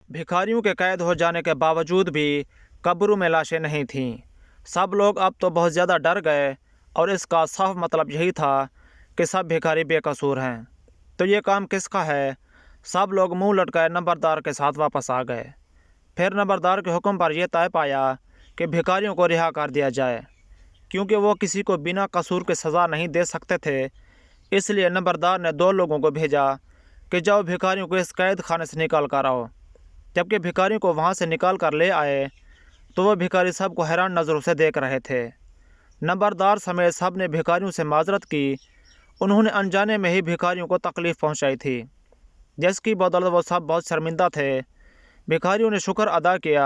भिखारियों के कैद हो जाने के बावजूद भी कब्रों में लाशें नहीं थीं। सब लोग अब तो बहुत ज़्यादा डर गए और इसका साफ मतलब यही था कि सब भिखारी बेकसूर हैं। तो ये काम किसका है? सब लोग मुंह लटकाए नंबरदार के साथ वापस आ गए। फिर नंबरदार के हुक्म पर यह तय पाया कि भिखारियों को रिहा कर दिया जाए, क्योंकि वो किसी को बिना कसूर के सज़ा नहीं दे सकते थे। इसलिए नंबरदार ने 2 लोगों को भेजा कि जाओ भिखारियों को इस कैद खाने से निकाल कर आओ। जबकि भिखारियों को वहाँ से निकाल कर ले आए तो वह भिखारी सबको हैरान नज़रों से देख रहे थे। नंबरदार समेत सब ने भिखारियों से माजरत की। उन्होंने अनजाने में ही भिखारियों को तकलीफ़ पहुँचाई थी, जिसकी बदौलत वो सब बहुत शर्मिंदा थे। भिखारियों ने शुक्र अदा किया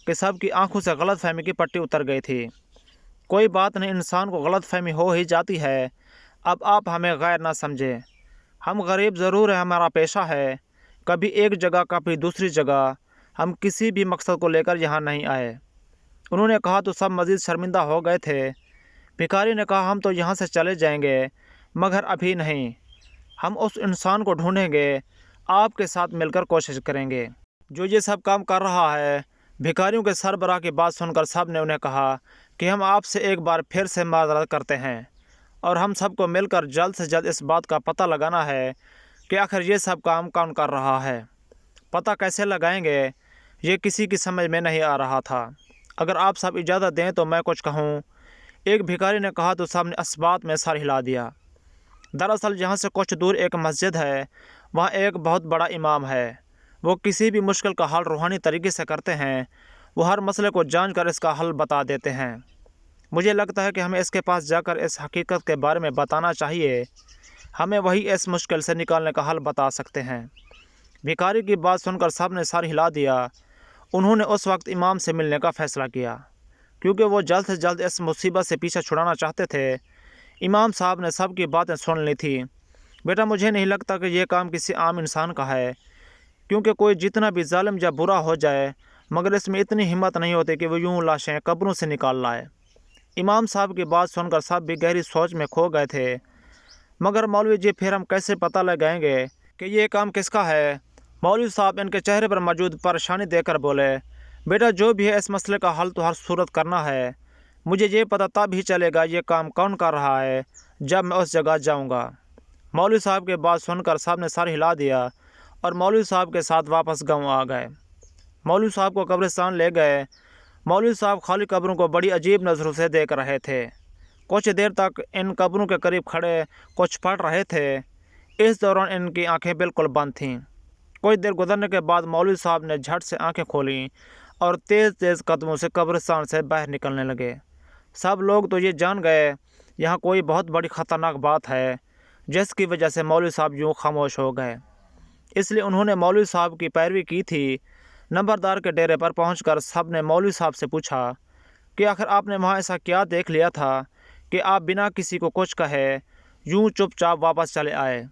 कि सबकी आंखों से गलतफहमी की पट्टी उतर गई थी। कोई बात नहीं, इंसान को गलतफहमी हो ही जाती है। अब आप हमें गैर ना समझें। हम गरीब ज़रूर है, हमारा पेशा है, कभी एक जगह कभी दूसरी जगह। हम किसी भी मकसद को लेकर यहाँ नहीं आए। उन्होंने कहा तो सब मज़ीद शर्मिंदा हो गए थे। भिखारी ने कहा हम तो यहाँ से चले जाएंगे, मगर अभी नहीं। हम उस इंसान को ढूंढेंगे, आपके साथ मिलकर कोशिश करेंगे जो ये सब काम कर रहा है। भिखारियों के सरबराह की बात सुनकर सब ने उन्हें कहा कि हम आपसे एक बार फिर से माजरत करते हैं और हम सबको मिलकर जल्द से जल्द इस बात का पता लगाना है कि आखिर ये सब काम कौन कर रहा है। पता कैसे लगाएंगे ये किसी की समझ में नहीं आ रहा था। अगर आप सब इजाज़त दें तो मैं कुछ कहूँ। एक भिखारी ने कहा तो सब ने इस बात में सर हिला दिया। दरअसल यहाँ से कुछ दूर एक मस्जिद है, वहाँ एक बहुत बड़ा इमाम है। वो किसी भी मुश्किल का हल रूहानी तरीके से करते हैं। वो हर मसले को जानकर इसका हल बता देते हैं। मुझे लगता है कि हमें इसके पास जाकर इस हकीकत के बारे में बताना चाहिए। हमें वही इस मुश्किल से निकालने का हल बता सकते हैं। भिखारी की बात सुनकर सब ने सर हिला दिया। उन्होंने उस वक्त इमाम से मिलने का फ़ैसला किया, क्योंकि वो जल्द से जल्द इस मुसीबत से पीछा छुड़ाना चाहते थे। इमाम साहब ने सब की बातें सुन ली थी। बेटा, मुझे नहीं लगता कि यह काम किसी आम इंसान का है, क्योंकि कोई जितना भी जालिम या बुरा हो जाए, मगर इसमें इतनी हिम्मत नहीं होती कि वो यूं लाशें कब्रों से निकाल लाए। इमाम साहब की बात सुनकर सब भी गहरी सोच में खो गए थे। मगर मौलवी जी, फिर हम कैसे पता लगाएंगे कि ये काम किसका है? मौलवी साहब इनके चेहरे पर मौजूद परेशानी देखकर बोले, बेटा जो भी है इस मसले का हल तो हर सूरत करना है। मुझे ये पता तब ही चलेगा ये काम कौन कर रहा है जब मैं उस जगह जाऊंगा। मौलवी साहब की बात सुनकर सब ने सर हिला दिया और मौलवी साहब के साथ वापस गाँव आ गए। मौलवी साहब को कब्रिस्तान ले गए। मौलवी साहब खाली कब्रों को बड़ी अजीब नज़रों से देख रहे थे। कुछ देर तक इन कब्रों के करीब खड़े कुछ पढ़ रहे थे। इस दौरान इनकी आंखें बिल्कुल बंद थीं। कुछ देर गुजरने के बाद मौलवी साहब ने झट से आंखें खोलीं और तेज़ तेज़ कदमों से कब्रिस्तान से बाहर निकलने लगे। सब लोग तो ये जान गए यहाँ कोई बहुत बड़ी ख़तरनाक बात है, जिसकी वजह से मौलवी साहब यूँ खामोश हो गए। इसलिए उन्होंने मौलवी साहब की पैरवी की थी। नंबरदार के डेरे पर पहुंचकर सब ने मौलवी साहब से पूछा कि आखिर आपने वहाँ ऐसा क्या देख लिया था कि आप बिना किसी को कुछ कहे यूं चुपचाप वापस चले आए।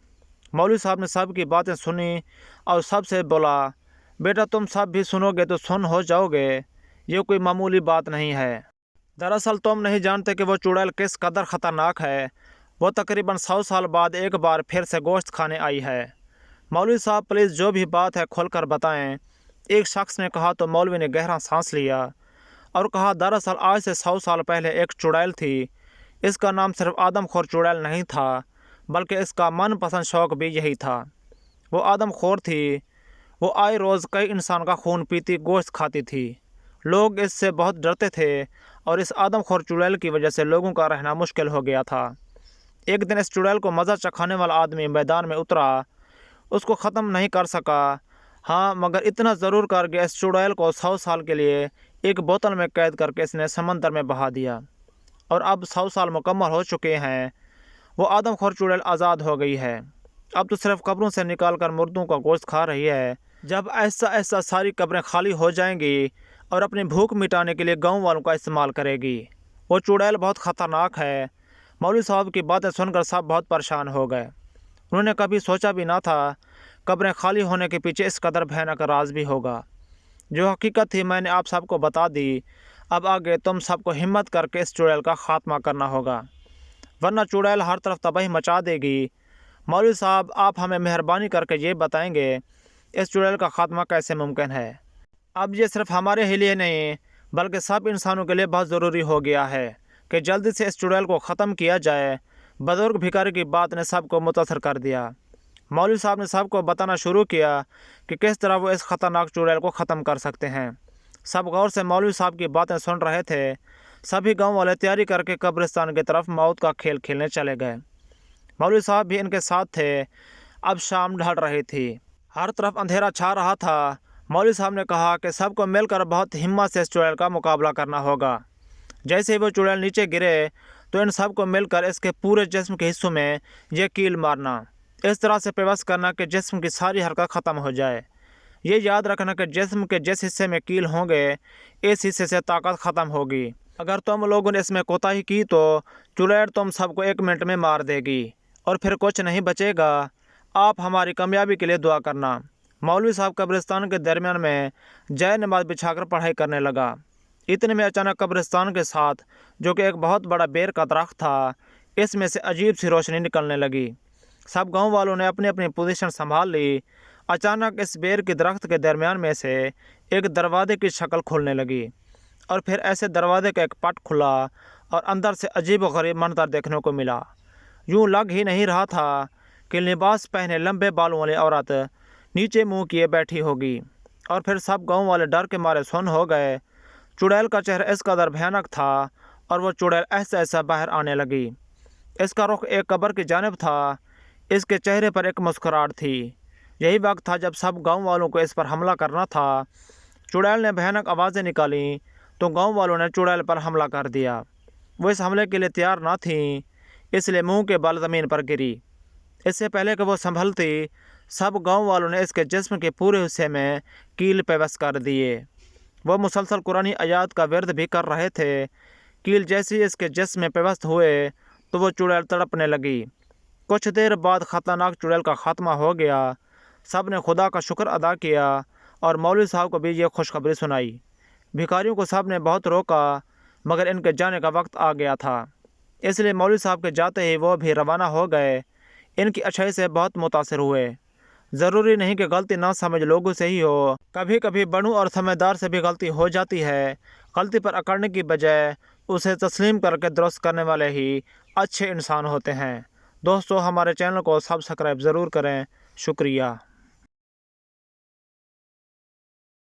मौलवी साहब ने सब की बातें सुनी और सबसे बोला, बेटा तुम सब भी सुनोगे तो सुन हो जाओगे, ये कोई मामूली बात नहीं है। दरअसल तुम नहीं जानते कि वो चुड़ैल किस कदर ख़तरनाक है। वो तकरीबन 100 साल बाद एक बार फिर से गोश्त खाने आई है। मौलवी साहब प्लीज़ जो भी बात है खुलकर बताएं। एक शख्स ने कहा तो मौलवी ने गहरा सांस लिया और कहा, दरअसल आज से 100 साल पहले एक चुड़ैल थी। इसका नाम सिर्फ आदमखोर चुड़ैल नहीं था, बल्कि इसका मनपसंद शौक़ भी यही था। वो आदमखोर थी। वो आए रोज़ कई इंसान का खून पीती, गोश्त खाती थी। लोग इससे बहुत डरते थे और इस आदमखोर चुड़ैल की वजह से लोगों का रहना मुश्किल हो गया था। एक दिन इस चुड़ैल को मज़ा चखाने वाला आदमी मैदान में उतरा। उसको ख़त्म नहीं कर सका, हाँ, मगर इतना ज़रूर कर कि इस चुड़ैल को 100 साल के लिए एक बोतल में कैद करके इसने समंदर में बहा दिया। और अब 100 साल मुकम्मल हो चुके हैं। वो आदमखोर चुड़ैल आज़ाद हो गई है। अब तो सिर्फ कब्रों से निकाल कर मुर्दों का गोश्त खा रही है। जब ऐसा ऐसा सारी कब्रें खाली हो जाएंगी और अपनी भूख मिटाने के लिए गाँव वालों का इस्तेमाल करेगी। वो चुड़ैल बहुत ख़तरनाक है। मौलवी साहब की बातें सुनकर सब बहुत परेशान हो गए। उन्होंने कभी सोचा भी ना था कब्रें खाली होने के पीछे इस कदर भयानक राज भी होगा। जो हकीकत थी मैंने आप सबको बता दी। अब आगे तुम सबको हिम्मत करके इस चुड़ैल का खात्मा करना होगा, वरना चुड़ैल हर तरफ तबाही मचा देगी। मौलवी साहब, आप हमें मेहरबानी करके ये बताएंगे इस चुड़ैल का खात्मा कैसे मुमकिन है। अब ये सिर्फ हमारे ही लिए नहीं बल्कि सब इंसानों के लिए बहुत ज़रूरी हो गया है कि जल्दी से इस चुड़ैल को ख़त्म किया जाए। बुजुर्ग भिखारी की बात ने सबको मुतासर कर दिया। मौलवी साहब ने सबको बताना शुरू किया कि किस तरह वो इस ख़तरनाक चुड़ैल को ख़त्म कर सकते हैं। सब गौर से मौलवी साहब की बातें सुन रहे थे। सभी गांव वाले तैयारी करके कब्रिस्तान की तरफ मौत का खेल खेलने चले गए। मौलवी साहब भी इनके साथ थे। अब शाम ढल रही थी, हर तरफ अंधेरा छा रहा था। मौलवी साहब ने कहा कि सबको मिलकर बहुत हिम्मत से इस चुड़ैल का मुकाबला करना होगा। जैसे ही वो चुड़ैल नीचे गिरे तो इन सबको मिलकर इसके पूरे जिस्म के हिस्सों में ये कील मारना, इस तरह से पेवस्त करना कि जिस्म की सारी हरकत ख़त्म हो जाए। ये याद रखना कि जिस्म के जिस हिस्से में कील होंगे इस हिस्से से ताकत ख़त्म होगी। अगर तुम लोगों ने इसमें कोताही की तो चुड़ैल तुम सबको 1 मिनट में मार देगी और फिर कुछ नहीं बचेगा। आप हमारी कामयाबी के लिए दुआ करना। मौलवी साहब कब्रिस्तान के दरमियान में जय नमाज बिछाकर पढ़ाई करने लगा। इतने में अचानक कब्रिस्तान के साथ, जो कि एक बहुत बड़ा बेर का दरख्त था, इसमें से अजीब सी रोशनी निकलने लगी। सब गांव वालों ने अपनी अपनी पोजीशन संभाल ली। अचानक इस बेर के दरख्त के दरमियान में से एक दरवाजे की शक्ल खुलने लगी और फिर ऐसे दरवाजे का एक पट खुला और अंदर से अजीब व गरीब मंजर देखने को मिला। यूँ लग ही नहीं रहा था कि लिबास पहने लंबे बालों वाली औरत नीचे मुंह किए बैठी होगी। और फिर सब गांव वाले डर के मारे सुन्न हो गए। चुड़ैल का चेहरा इस कदर भयानक था और वो चुड़ैल ऐसा ऐसा बाहर आने लगी। इसका रुख एक कब्र की जानिब था। इसके चेहरे पर एक मुस्कुराहट थी। यही वक्त था जब सब गांव वालों को इस पर हमला करना था। चुड़ैल ने भयानक आवाज़ें निकाली तो गांव वालों ने चुड़ैल पर हमला कर दिया। वो इस हमले के लिए तैयार ना थी, इसलिए मुंह के बल ज़मीन पर गिरी। इससे पहले कि वो संभलती, सब गांव वालों ने इसके जिस्म के पूरे हिस्से में कील पेवस्त कर दिए। वो मुसलसल कुरानी आयात का विर्द भी कर रहे थे। कील जैसे ही इसके जिस्म में पेवस्त हुए तो वो चुड़ैल तड़पने लगी। कुछ देर बाद ख़तरनाक चुड़ैल का खात्मा हो गया। सब ने खुदा का शुक्र अदा किया और मौलवी साहब को भी ये खुशखबरी सुनाई। भिखारियों को सब ने बहुत रोका मगर इनके जाने का वक्त आ गया था, इसलिए मौलवी साहब के जाते ही वो भी रवाना हो गए। इनकी अच्छाई से बहुत मुतासिर हुए। ज़रूरी नहीं कि गलती ना समझ लोगों से ही हो, कभी कभी बड़ों और समझदार से भी गलती हो जाती है। गलती पर अकड़ने की बजाय उसे तस्लीम करके दुरुस्त करने वाले ही अच्छे इंसान होते हैं। दोस्तों, हमारे चैनल को सब्सक्राइब ज़रूर करें। शुक्रिया।